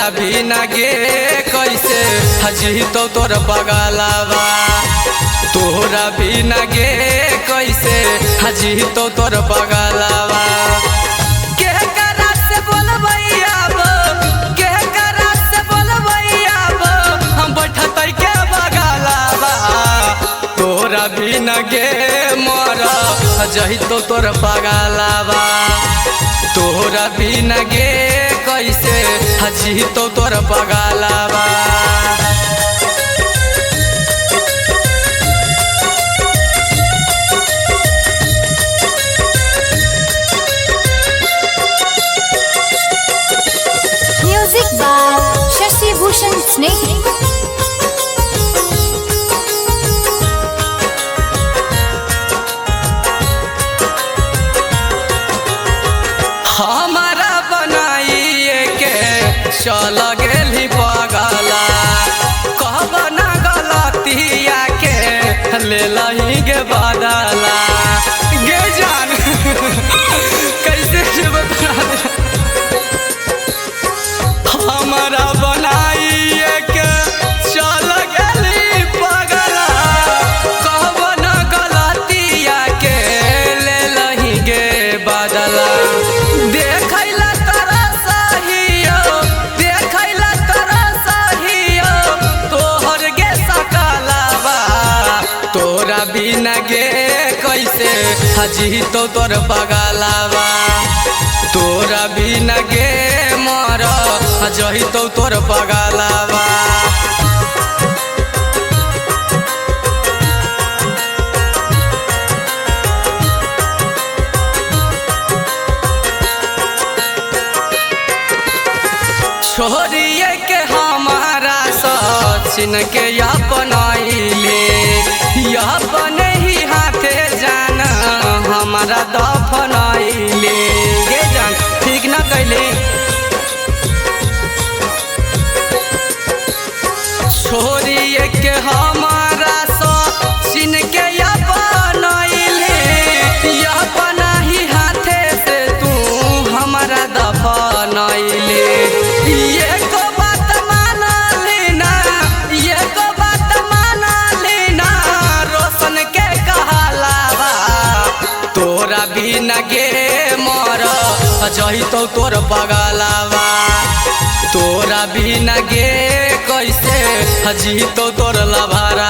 तोरा बिना गे कैसे हजी तो तोर बगलावा तोरा बिना गे कैसे हजी तो तोर बगलावा के करा से बोलबैया के करा से बोलबैया हम बैठतै के बगलावा तोरा बिना गे मर जही तो तोर बगलावा तोरा बिना गे कैसे हजी तो तोर बगलावा म्यूजिक बाय शशि भूषण स्नेही। हमारा बनाइए के चल गेली पगला कहब ना गलतिया के ले लही गे बदला गे जान कैसे हमारा बनाइए के चल गेली पगला कहब ना गलतिया के ले लही गे बदला देखैला तोरा सहियो देखैला तोरा सहियो तोहर गे सकलावा तोरा बिना गे कैसे हजी तो तोर बगलावा तोरा बिना गे मर जही तो तोर बगलावा छोड़िए के हमारा सचिन के अपनैले अपने ही हाथे जान हमारा दफनैले गे जान ठीक ना कैले छोड़िए के हमारा सचिन के अपनैले अपना ही हाथे से तू हमारा दफनैले तोरा बिना गे मर जही तो तोर बगलावा तोरा बिना गे कैसे हजी तो तोर लभारा।